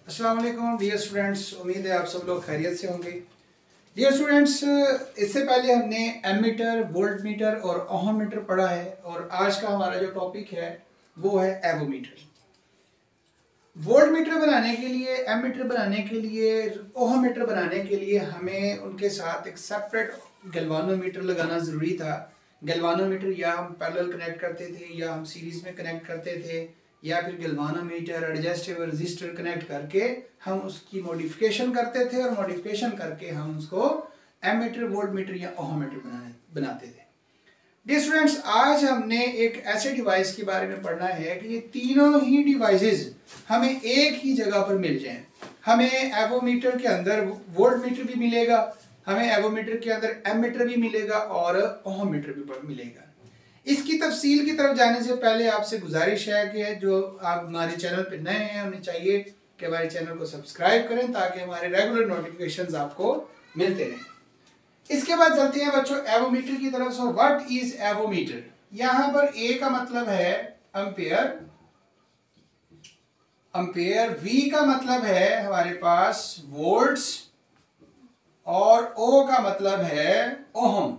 अस्सलाम वालेकुम dear students, उम्मीद है आप सब लोग खैरियत से होंगे। डियर स्टूडेंट्स, इससे पहले हमने एमीटर, वोल्ट मीटर और ओहम मीटर पढ़ा है और आज का हमारा जो टॉपिक है वो है एवोमीटर। वोल्ट मीटर बनाने के लिए, एमीटर बनाने के लिए, ओहम मीटर बनाने के लिए हमें उनके साथ एक सेपरेट गैल्वानोमीटर लगाना ज़रूरी था। गैल्वानोमीटर या हम पैरेलल कनेक्ट करते थे या हम सीरीज़ में कनेक्ट करते थे या फिर गैल्वानोमीटर एडजस्टेबल रजिस्टर कनेक्ट करके हम उसकी मॉडिफिकेशन करते थे और मॉडिफिकेशन करके हम उसको एमीटर, वोल्ट मीटर या ओहम मीटर बनाते थे। डियर स्टूडेंट्स, आज हमने एक ऐसे डिवाइस के बारे में पढ़ना है कि ये तीनों ही डिवाइसेस हमें एक ही जगह पर मिल जाएं। हमें एवोमीटर के अंदर वोल्ट मीटर भी मिलेगा, हमें एवोमीटर के अंदर एमीटर भी मिलेगा और ओहम मीटर भी मिलेगा। इसकी तफसील की तरफ जाने से पहले आपसे गुजारिश है कि जो आप हमारे चैनल पर नए हैं उन्हें चाहिए कि हमारे चैनल को सब्सक्राइब करें ताकि हमारे रेगुलर नोटिफिकेशंस आपको मिलते रहें। इसके बाद चलते हैं बच्चों एवोमीटर की तरफ। So what is avometer? यहाँ पर ए का मतलब है एम्पेयर, वी का मतलब है हमारे पास वोल्ट्स और ओ का मतलब है ओहम।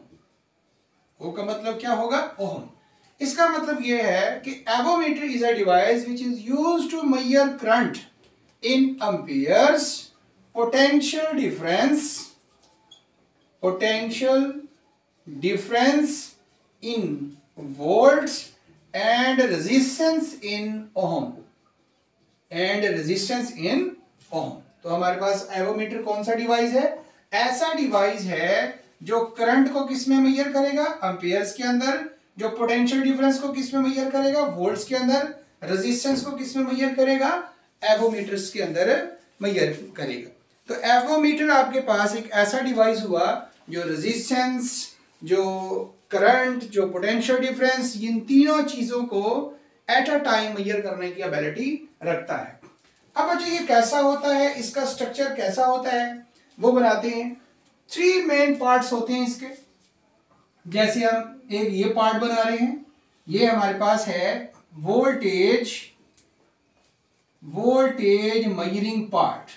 ओ का मतलब क्या होगा? ओहम। इसका मतलब यह है कि avometer is a device which is used to measure current in amperes, potential difference in volts and resistance in ohm तो हमारे पास एवोमीटर कौन सा डिवाइस है? ऐसा डिवाइस है जो करंट को किस में मेजर करेगा? एम्पियर्स के अंदर। जो पोटेंशियल डिफरेंस को किस में मेजर करेगा? वोल्ट्स के अंदर। रेजिस्टेंस को किस में मेजर करेगा? एवोमीटर्स के अंदर मेजर करेगा। तो एवोमीटर आपके पास एक ऐसा डिवाइस हुआ जो रेजिस्टेंस, जो करंट, जो पोटेंशियल डिफरेंस, इन तीनों चीजों को एट अ टाइम मेजर करने की एबिलिटी रखता है। अब बच्चों ये कैसा होता है, इसका स्ट्रक्चर कैसा होता है वो बनाते हैं। 3 मेन पार्ट्स होते हैं इसके। जैसे हम एक ये पार्ट बना रहे हैं, ये हमारे पास है वोल्टेज मेजरिंग पार्ट,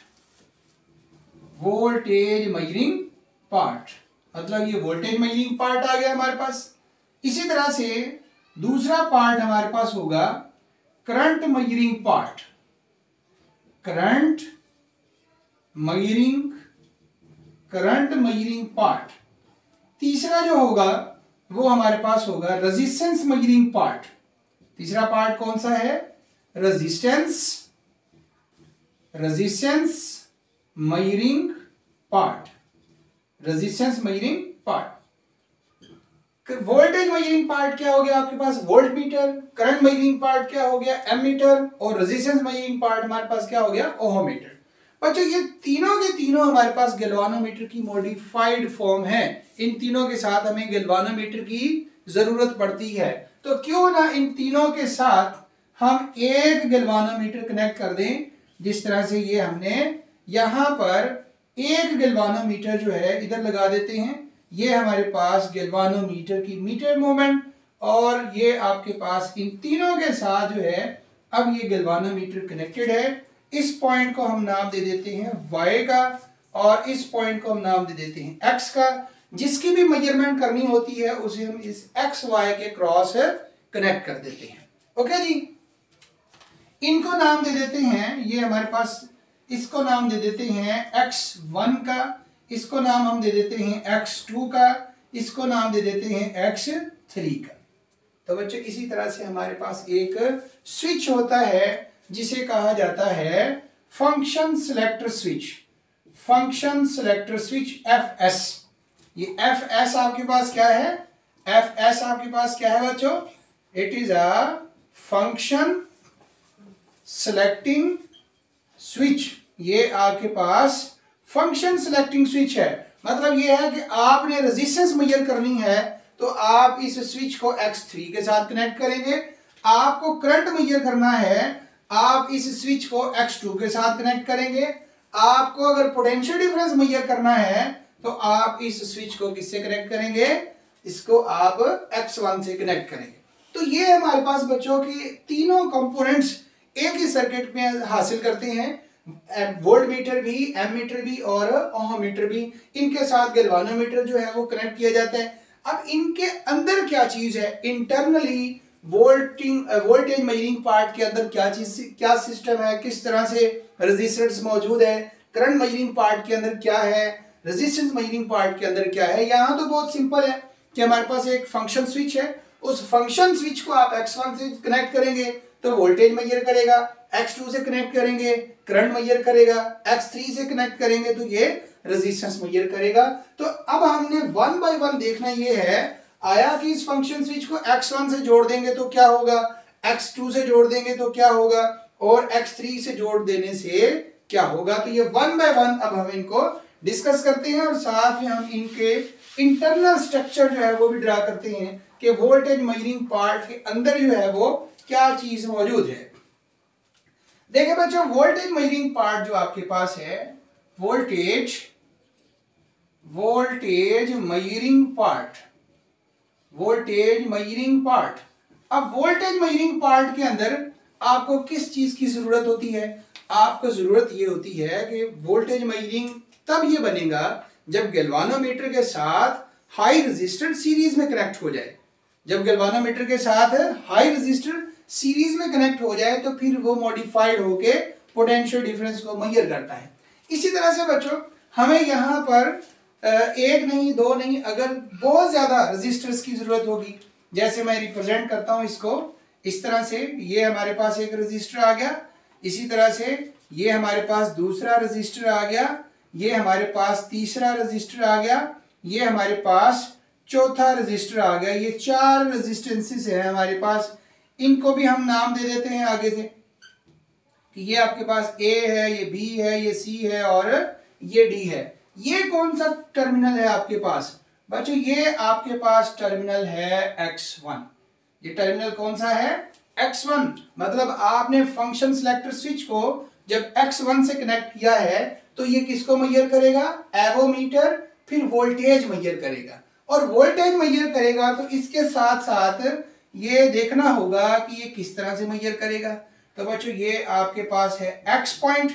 मतलब ये वोल्टेज मेजरिंग पार्ट आ गया हमारे पास। इसी तरह से दूसरा पार्ट हमारे पास होगा करंट मेजरिंग पार्ट। तीसरा जो होगा वो हमारे पास होगा रेजिस्टेंस मेजरिंग पार्ट। तीसरा पार्ट कौन सा है? Resistance measuring part. Voltage measuring part क्या हो गया आपके पास? Voltmeter. Current measuring part क्या हो गया? एमीटर। और रेजिस्टेंस मेजरिंग पार्ट हमारे पास क्या हो गया? Ohm meter. बच्चों ये तीनों के तीनों हमारे पास गैल्वानोमीटर की मॉडिफाइड फॉर्म है। इन तीनों के साथ हमें गैल्वानोमीटर की जरूरत पड़ती है, तो क्यों ना इन तीनों के साथ हम एक गैल्वानोमीटर कनेक्ट कर दें। जिस तरह से ये हमने यहां पर एक गैल्वानोमीटर जो है इधर लगा देते हैं। ये हमारे पास गैल्वानोमीटर की मीटर मोमेंट, और ये आपके पास इन तीनों के साथ जो है अब ये गैल्वानोमीटर कनेक्टेड है। इस पॉइंट को हम नाम दे देते हैं Y का और इस पॉइंट को हम नाम दे देते हैं X का। जिसकी भी मेजरमेंट करनी होती है उसे हम इस XY के क्रॉस कनेक्ट कर देते हैं। ओके जी, इनको नाम दे देते हैं, ये हमारे पास इसको नाम दे देते हैं X1 का, इसको नाम हम दे देते हैं X2 का, इसको नाम दे देते हैं X3 का। तो बच्चों इसी तरह से हमारे पास एक स्विच होता है जिसे कहा जाता है फंक्शन सेलेक्टर स्विच, FS। ये FS आपके पास क्या है? FS आपके पास क्या है बच्चों? It is a function selecting switch. ये आपके पास फंक्शन सेलेक्टिंग स्विच है। मतलब ये है कि आपने रेजिस्टेंस मेजर करनी है तो आप इस स्विच को X3 के साथ कनेक्ट करेंगे। आपको करंट मेजर करना है, आप इस स्विच को X2 के साथ कनेक्ट करेंगे। आपको अगर पोटेंशियल डिफरेंस मेजर करना है तो आप इस स्विच को किससे कनेक्ट करेंगे? इसको आप X1 से कनेक्ट करेंगे। तो ये हमारे पास बच्चों के तीनों कंपोनेंट्स एक ही सर्किट में हासिल करते हैं। वोल्ट मीटर भी, एमीटर भी और ओहममीटर भी, इनके साथ गैल्वानोमीटर जो है वो कनेक्ट किया जाता है। अब इनके अंदर क्या चीज है, इंटरनली वोल्टेज मेजरिंग पार्ट के अंदर क्या सिस्टम है, किस तरह से रेजिस्टेंस मौजूद है, करंट मेजरिंग पार्ट के अंदर क्या है, रेजिस्टेंस मेजरिंग पार्ट के अंदर क्या है। यहाँ तो बहुत सिंपल है कि हमारे पास एक फंक्शन स्विच है, उस फंक्शन स्विच को आप x1 से कनेक्ट करेंगे तो वोल्टेज मेजर करेगा, x2 से कनेक्ट करेंगे करंट मेजर करेगा, x3 से कनेक्ट करेंगे तो ये रेजिस्टेंस मेजर करेगा। तो अब हमने वन बाय वन देखना ये है, आया कि इस फंक्शन स्विच को x1 से जोड़ देंगे तो क्या होगा, x2 से जोड़ देंगे तो क्या होगा, और x3 से जोड़ देने से क्या होगा। तो ये वन बाय वन अब हम इनको डिस्कस करते हैं और साथ में हम इनके इंटरनल स्ट्रक्चर जो है वो भी ड्रा करते हैं कि वोल्टेज मेजरिंग पार्ट के अंदर जो है वो क्या चीज मौजूद है। देखिए बच्चों, वोल्टेज मेजरिंग पार्ट जो आपके पास है, voltage measuring part, voltage measuring part. अब वोल्टेज मेजरिंग पार्ट के अंदर आपको किस चीज की जरूरत होती है, आपको जरूरत ये होती है कि वोल्टेज मेजरिंग तब ये बनेगा जब गैल्वानोमीटर के साथ हाई रेजिस्टर सीरीज में कनेक्ट हो जाए। जब गैल्वानोमीटर के साथ हाई रेजिस्टर सीरीज में कनेक्ट हो जाए तो फिर वो मॉडिफाइड होके पोटेंशियल डिफरेंस को मेजर करता है। इसी तरह से बच्चों हमें यहाँ पर एक नहीं दो नहीं, अगर बहुत ज्यादा रेजिस्टर्स की जरूरत होगी, जैसे मैं रिप्रेजेंट करता हूँ इसको इस तरह से, ये हमारे पास एक रेजिस्टर आ गया, इसी तरह से ये हमारे पास दूसरा रेजिस्टर आ गया, ये हमारे पास तीसरा रेजिस्टर आ गया, ये हमारे पास चौथा रेजिस्टर आ गया। ये चार रेजिस्टेंसेस है हमारे पास, इनको भी हम नाम दे देते हैं आगे से कि ये आपके पास ए है, ये बी है, ये सी है और ये डी है। ये कौन सा टर्मिनल है आपके पास बच्चों, ये आपके पास टर्मिनल है X1। ये टर्मिनल कौन सा है, X1। मतलब आपने फंक्शन सिलेक्टर स्विच को जब X1 से कनेक्ट किया है तो ये किसको मेजर करेगा, एवोमीटर, फिर वोल्टेज मेजर करेगा। और वोल्टेज मेजर करेगा तो इसके साथ साथ ये देखना होगा कि ये किस तरह से मेजर करेगा। तो बच्चों ये आपके पास है X पॉइंट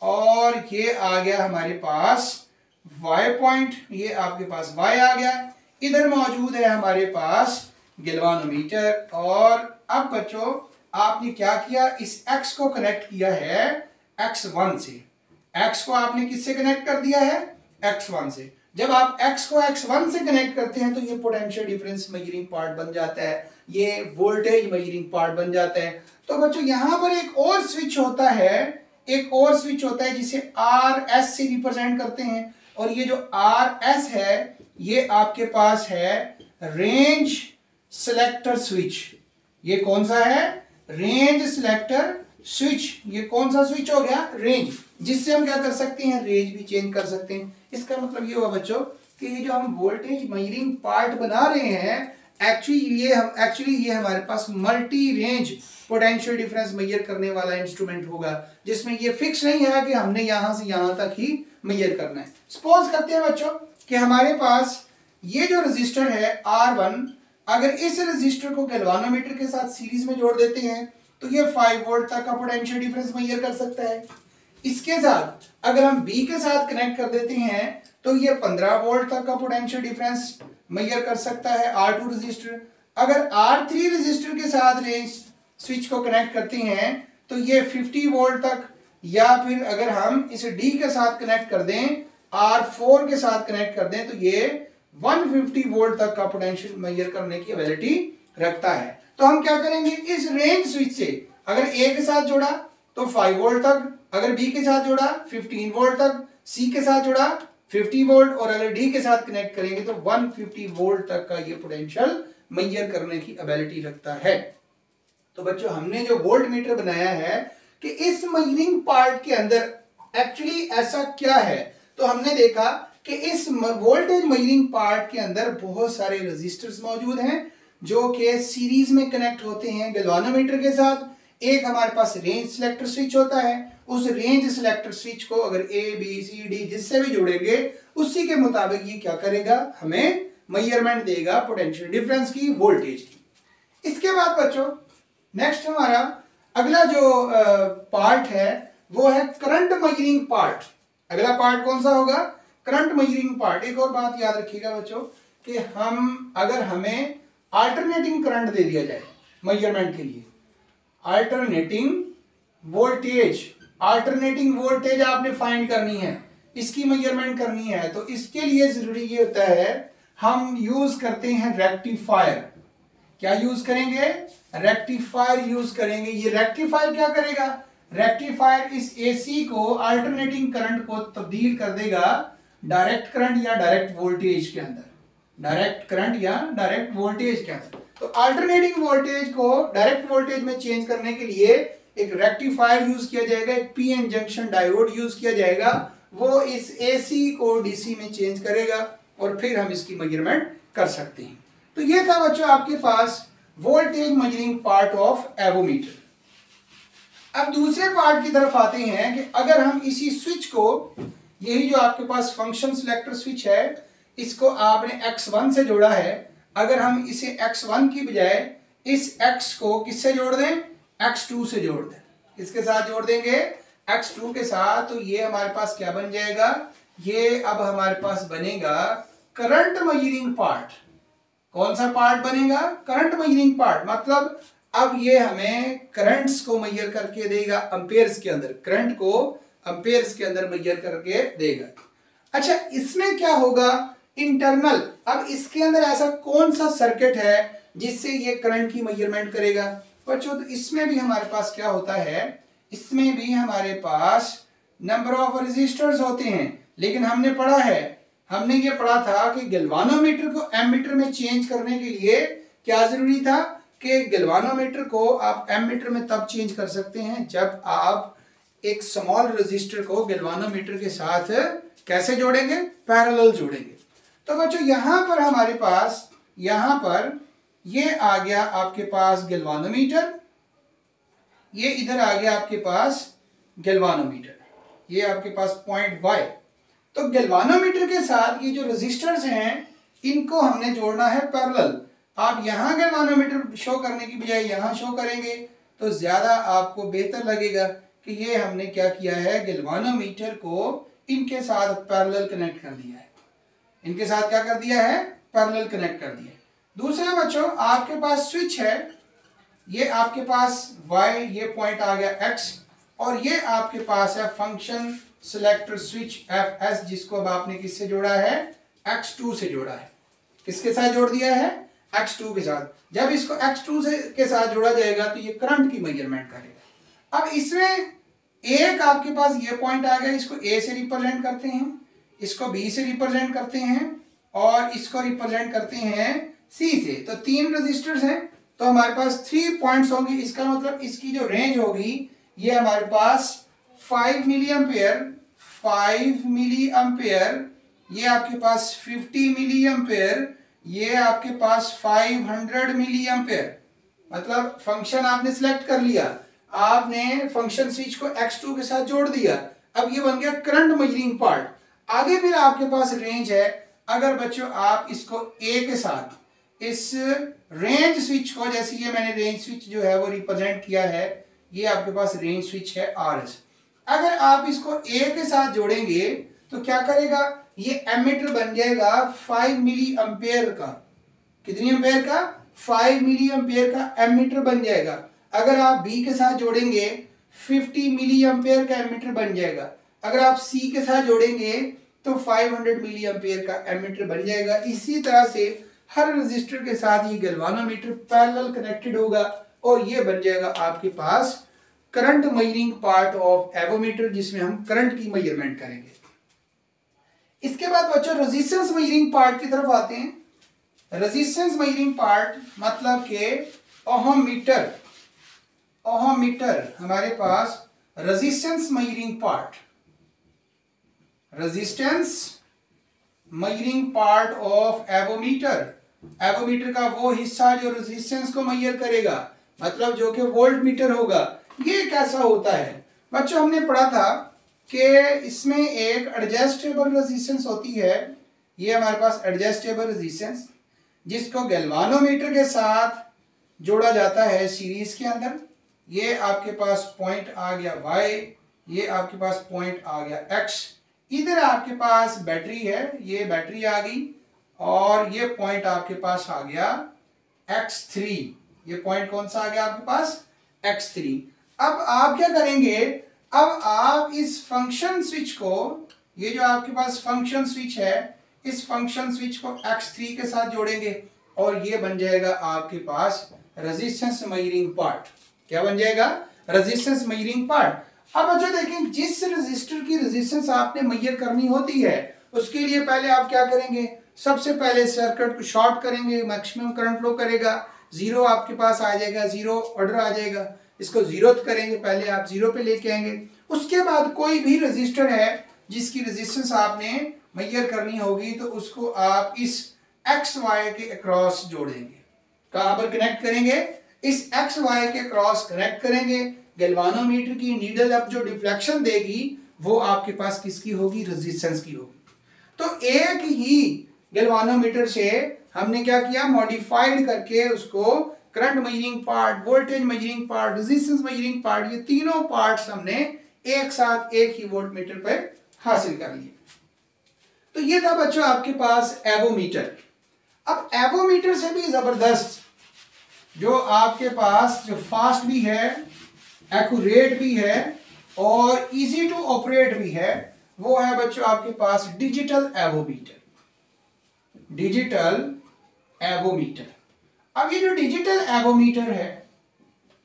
और ये आ गया हमारे पास Y पॉइंट, ये आपके पास Y आ गया। इधर मौजूद है हमारे पास गैल्वानोमीटर। और अब बच्चों आपने क्या किया, इस X को कनेक्ट किया है X1 से। X को आपने किससे कनेक्ट कर दिया है, X1 से। जब आप X को X1 से कनेक्ट करते हैं तो ये पोटेंशियल डिफरेंस मेजरिंग पार्ट बन जाता है, ये वोल्टेज मेजरिंग पार्ट बन जाता है। तो बच्चों यहाँ पर एक और स्विच होता है, एक और स्विच होता है जिसे RS से रिप्रेजेंट करते हैं। और ये जो RS है ये आपके पास है रेंज सिलेक्टर स्विच। ये कौन सा है, रेंज सिलेक्टर स्विच। ये कौन सा स्विच हो गया, रेंज, जिससे हम क्या कर सकते हैं, रेंज भी चेंज कर सकते हैं। इसका मतलब ये हुआ बच्चों कि ये जो हम वोल्टेज मेजरिंग पार्ट बना रहे हैं, एक्चुअली ये हमारे पास multi range potential difference measure करने वाला इंस्ट्रूमेंट होगा, जिसमें ये फिक्स नहीं है कि हमने यहां से यहां तक ही मेजर करना है। सपोज करते हैं बच्चों कि हमारे पास ये जो रजिस्टर है R1, अगर इस रजिस्टर को गैल्वानोमीटर के साथ सीरीज में जोड़ देते हैं तो ये 5 वोल्ट तक का पोटेंशियल डिफरेंस मेजर कर सकता है। इसके साथ अगर हम B के साथ कनेक्ट कर देते हैं तो ये 15 वोल्ट तक का पोटेंशियल डिफरेंस मेजर कर सकता है R2 रजिस्टर। अगर R3 रजिस्टर के साथ रेंज स्विच को कनेक्ट करते हैं तो ये 50 वोल्ट तक, या फिर अगर हम इसे D के साथ कनेक्ट कर दें, R4 के साथ कनेक्ट कर दें तो ये 150 वोल्ट तक का पोटेंशियल मेजर करने की एबिलिटी रखता है। तो हम क्या करेंगे, इस रेंज स्विच से अगर A के साथ जोड़ा तो 5 वोल्ट तक, अगर B के साथ जोड़ा 15 वोल्ट तक, C के साथ जोड़ा 50 वोल्ट, और अगर D के साथ कनेक्ट करेंगे तो 150 वोल्ट तक का ये पोटेंशियल मेजर करने की एबिलिटी रखता है। तो बच्चों हमने जो वोल्ट मीटर बनाया है कि इस मेजरिंग पार्ट के अंदर एक्चुअली ऐसा क्या है, तो हमने देखा कि इस वोल्टेज मेजरिंग पार्ट के अंदर बहुत सारे रेजिस्टर्स मौजूद हैं जो कि सीरीज में कनेक्ट होते हैं गैल्वानोमीटर के साथ। एक हमारे पास रेंज सिलेक्टर स्विच होता है, उस रेंज सिलेक्टर स्विच को अगर A B C D जिससे भी जोड़ेंगे उसी के मुताबिक ये क्या करेगा, हमें मेजरमेंट देगा पोटेंशियल डिफरेंस की, वोल्टेज की। इसके बाद बच्चों नेक्स्ट हमारा अगला जो पार्ट है वो है करंट मेजरिंग पार्ट। अगला पार्ट कौन सा होगा? Current measuring part. एक और बात याद रखिएगा बच्चों कि अगर हमें अल्टरनेटिंग करंट दे दिया जाए मेजरमेंट के लिए, अल्टरनेटिंग वोल्टेज आपने फाइंड करनी है, इसकी मेजरमेंट करनी है, तो इसके लिए जरूरी ये होता है हम यूज करते हैं रेक्टिफायर। क्या यूज करेंगे? रेक्टिफायर यूज करेंगे। ये रेक्टिफायर क्या करेगा? रेक्टिफायर इस एसी को अल्टरनेटिंग करंट को तब्दील कर देगा डायरेक्ट करंट या डायरेक्ट वोल्टेज के अंदर, डायरेक्ट करंट या डायरेक्ट वोल्टेज के अंदर। तो अल्टरनेटिंग वोल्टेज को डायरेक्ट वोल्टेज में चेंज करने के लिए एक रेक्टिफायर यूज किया जाएगा, एक पीएन जंक्शन डायोड यूज किया जाएगा, वो इस एसी को डीसी में चेंज करेगा और फिर हम इसकी मेजरमेंट कर सकते हैं। तो ये था बच्चों आपके पास voltage measuring part of avometer. अब दूसरे पार्ट की तरफ आते हैं कि अगर हम इसी स्विच को, यही जो आपके पास फंक्शन सिलेक्टर स्विच है, इसको आपने X1 से जोड़ा है, अगर हम इसे X1 की बजाय इस X को किससे जोड़ दें? X2 से जोड़ दें। किसके साथ जोड़ देंगे? X2 के साथ। तो ये हमारे पास क्या बन जाएगा? ये अब हमारे पास बनेगा करंट मेजरिंग पार्ट। कौन सा पार्ट बनेगा? Current measuring part. मतलब अब ये हमें करंट्स को मेजर करके देगा एम्पेयर्स के अंदर, करंट को एम्पेयर्स के अंदर मेजर करके देगा। अच्छा, इसमें क्या होगा? इंटरनल, अब इसके अंदर ऐसा कौन सा सर्किट है जिससे ये करंट की मेजरमेंट करेगा? बच्चों, तो इसमें भी हमारे पास क्या होता है? इसमें भी हमारे पास नंबर ऑफ रेजिस्टर्स होते हैं, लेकिन हमने ये पढ़ा था कि गैल्वानोमीटर को एमीटर में चेंज करने के लिए क्या जरूरी था कि गैल्वानोमीटर को आप एमीटर में तब चेंज कर सकते हैं जब आप एक स्मॉल रेजिस्टर को गैल्वानोमीटर के साथ कैसे जोड़ेंगे? पैरेलल जोड़ेंगे। तो बच्चों यहां पर हमारे पास, यहां पर ये आ गया आपके पास गैल्वानोमीटर, ये इधर आ गया आपके पास गैल्वानोमीटर, ये आपके पास पॉइंट Y। तो गैल्वानोमीटर के साथ ये जो रेजिस्टर्स हैं इनको हमने जोड़ना है पैरेलल। आप यहां गैल्वानोमीटर शो करने की बजाय यहां शो करेंगे तो ज्यादा आपको बेहतर लगेगा कि ये हमने क्या किया है, गैल्वानोमीटर को इनके साथ पैरेलल कनेक्ट कर दिया है। इनके साथ क्या कर दिया है? पैरेलल कनेक्ट कर दिया। दूसरा बच्चों आपके पास स्विच है, ये आपके पास Y, ये पॉइंट आ गया X, और ये आपके पास है फंक्शन सिलेक्टर स्विच FS, जिसको अब आपने किससे जोड़ा है? X2 से जोड़ा है। किसके साथ जोड़ दिया है? X2 के साथ। जब इसको X2 के साथ जोड़ा जाएगा तो ये करंट की मेजरमेंट करेगा। अब इसमें एक आपके पास ये पॉइंट आ गया, इसको A से रिप्रेजेंट करते हैं, इसको B से रिप्रेजेंट करते हैं और इसको रिप्रेजेंट करते हैं C से। तो 3 रेजिस्टर्स हैं, तो हमारे पास 3 पॉइंट्स होंगे। इसका मतलब इसकी जो रेंज होगी ये हमारे पास 5 मिली एम्पेयर, ये आपके पास 50 मिली एम्पेयर, ये आपके पास 500 मिली एम्पेयर। मतलब फंक्शन आपने सिलेक्ट कर लिया, आपने फंक्शन स्विच को X2 के साथ जोड़ दिया, अब ये बन गया करंट मेजरिंग पार्ट। आगे फिर आपके पास रेंज है। अगर बच्चों आप इसको A के साथ इस रेंज स्विच को, जैसे ये मैंने रेंज स्विच जो है वो रिप्रेजेंट किया है, ये आपके पास रेंज स्विच है RS। अगर आप इसको A के साथ जोड़ेंगे तो क्या करेगा? ये एमीटर बन जाएगा 5 मिली एम्पेयर का। कितनी एम्पेयर का? 5 मिली एम्पेयर का एमीटर बन जाएगा। अगर आप B के साथ जोड़ेंगे 50 मिली एम्पेयर का एमीटर बन जाएगा। अगर आप C के साथ जोड़ेंगे तो 500 मिली एम्पेयर का एमीटर बन जाएगा। इसी तरह से हर रेजिस्टर के साथ ये गैल्वानोमीटर पैरेलल कनेक्टेड होगा और ये बन जाएगा आपके पास current measuring part of avometer, जिसमें हम करंट की मेजरमेंट करेंगे। इसके बाद बच्चों रेजिस्टेंस मेजरिंग पार्ट की तरफ आते हैं। रेजिस्टेंस मेजरिंग पार्ट मतलब के ओहममीटर हमारे पास resistance measuring part, resistance measuring part of avometer. Avometer का वो हिस्सा जो रेजिस्टेंस को मेजर करेगा, मतलब जो कि वोल्ट मीटर होगा। ये कैसा होता है बच्चों? हमने पढ़ा था कि इसमें एक एडजस्टेबल रेजिस्टेंस होती है। ये हमारे पास एडजस्टेबल रेजिस्टेंस, जिसको गैल्वानोमीटर के साथ जोड़ा जाता है सीरीज के अंदर। ये आपके पास पॉइंट आ गया Y, ये आपके पास पॉइंट आ गया x। इधर आपके पास बैटरी है, ये बैटरी आ गई और ये पॉइंट आपके पास आ गया x3। ये पॉइंट कौन सा आ गया आपके पास? x3। अब आप क्या करेंगे, अब आप इस फंक्शन स्विच को, ये जो आपके पास फंक्शन स्विच है, इस फंक्शन स्विच को x3 के साथ जोड़ेंगे और ये बन जाएगा आपके पास रेजिस्टेंस मेजरिंग पार्ट। क्या बन जाएगा? Resistance measuring part. अब अच्छा देखें, जिस रेजिस्टर की रेजिस्टेंस आपने मेजर करनी होती है उसके लिए पहले आप क्या करेंगे, सबसे पहले सर्किट को शॉर्ट करेंगे, मैक्सिमम करंट फ्लो करेगा, जीरो आपके पास आ जाएगा, जीरो ऑर्डर आ जाएगा, इसको जीरो करेंगे, पहले आप जीरो पे लेके आएंगे। उसके बाद कोई भी रेजिस्टर है जिसकी रेजिस्टेंस आपने मेजर करनी होगी तो उसको आप इस एक्स वाई के अक्रॉस जोड़ेंगे। कहां पर कनेक्ट करेंगे? इस एक्स वाई के क्रॉस कनेक्ट करेंगे। गैल्वानोमीटर की नीडल अब जो डिफ्लेक्शन देगी वो आपके पास किसकी होगी? रेजिस्टेंस की होगी। तो एक ही गैल्वानोमीटर से हमने क्या किया, मॉडिफाइड करके उसको current measuring part, voltage measuring part, resistance measuring part, ये तीनों पार्ट्स हमने एक साथ एक ही वोल्टमीटर पे हासिल कर लिए। तो ये था बच्चों आपके पास एवोमीटर। अब एवोमीटर से भी जबरदस्त जो आपके पास जो फास्ट भी है, एक्यूरेट भी है और इजी टू ऑपरेट भी है, वो है बच्चों आपके पास डिजिटल एवोमीटर। Digital avometer. अब ये जो डिजिटल एवोमीटर है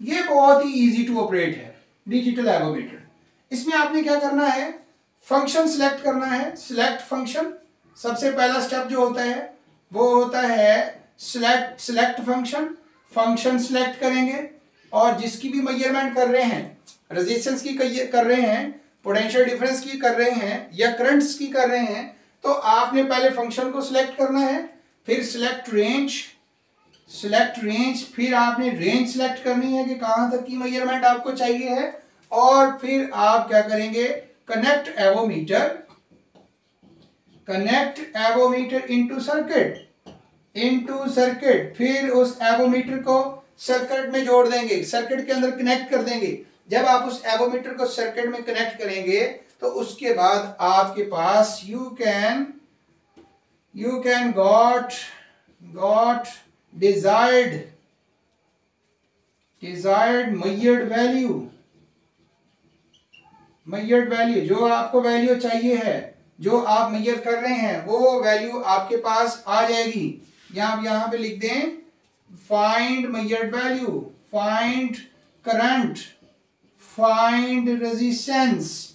ये बहुत ही इजी टू ऑपरेट है। डिजिटल एवोमीटर, इसमें आपने क्या करना है, फंक्शन सिलेक्ट करना है। सिलेक्ट फंक्शन, सबसे पहला स्टेप जो होता है वो होता है सिलेक्ट फंक्शन। फंक्शन सिलेक्ट करेंगे और जिसकी भी मेजरमेंट कर रहे हैं, रेजिस्टेंस की कर रहे हैं, पोटेंशियल डिफरेंस की कर रहे हैं या करंट्स की कर रहे हैं, तो आपने पहले फंक्शन को सिलेक्ट करना है, फिर सिलेक्ट रेंज, फिर आपने रेंज सिलेक्ट करनी है कि कहां तक की मेजरमेंट आपको चाहिए है, और फिर आप क्या करेंगे, कनेक्ट एवोमीटर इनटू सर्किट, फिर उस एवोमीटर को सर्किट में जोड़ देंगे, सर्किट के अंदर कनेक्ट कर देंगे। जब आप उस एवोमीटर को सर्किट में कनेक्ट करेंगे तो उसके बाद आपके पास you can got desired measured value, जो आपको वैल्यू चाहिए है, जो आप मेजर कर रहे हैं वो वैल्यू आपके पास आ जाएगी। यहां पे लिख दें, find measured value, find current, find resistance,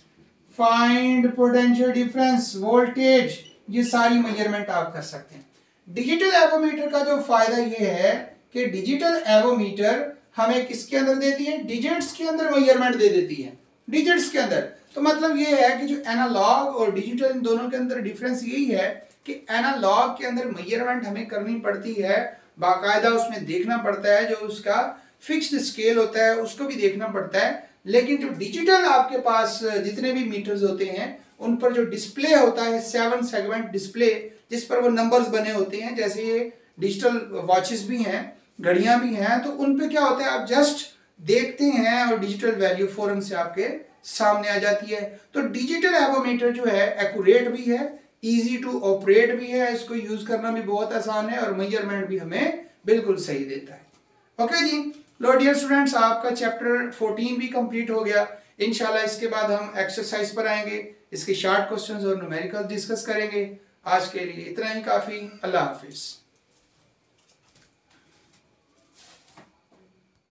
find potential difference, voltage, ये सारी मेजरमेंट आप कर सकते हैं। डिजिटल एवोमीटर का जो फायदा ये है कि डिजिटल एवोमीटर हमें किसके अंदर देती है, डिजिट्स के अंदर मेजरमेंट दे देती है, डिजिट्स के अंदर। तो मतलब ये है कि जो एनालॉग और डिजिटल, इन दोनों के अंदर डिफरेंस यही है कि एनालॉग के अंदर मेजरमेंट हमें करनी पड़ती है, बाकायदा उसमें देखना पड़ता है, जो उसका फिक्स्ड स्केल होता है उसको भी देखना पड़ता है। लेकिन जो डिजिटल आपके पास जितने भी मीटर्स होते हैं उन पर जो डिस्प्ले होता है, 7 सेगमेंट डिस्प्ले, जिस पर वो नंबर्स बने होते हैं, जैसे ये डिजिटल वॉचेस भी हैं, घड़ियां भी हैं, तो उन पे क्या होता है, आप जस्ट देखते हैं और डिजिटल वैल्यू फौरन से आपके सामने आ जाती है। तो डिजिटल एवोमीटर जो है एक्यूरेट भी है, इजी टू ऑपरेट भी है, इसको यूज करना भी बहुत आसान है और मेजरमेंट भी हमें बिल्कुल सही देता है। ओके जी, लो डियर स्टूडेंट्स, आपका चैप्टर 14 भी कंप्लीट हो गया। इंशाल्लाह इसके बाद हम एक्सरसाइज पर आएंगे, इसके शॉर्ट क्वेश्चंस और न्यूमेरिकल डिस्कस करेंगे। आज के लिए इतना ही काफी। अल्लाह हाफिज।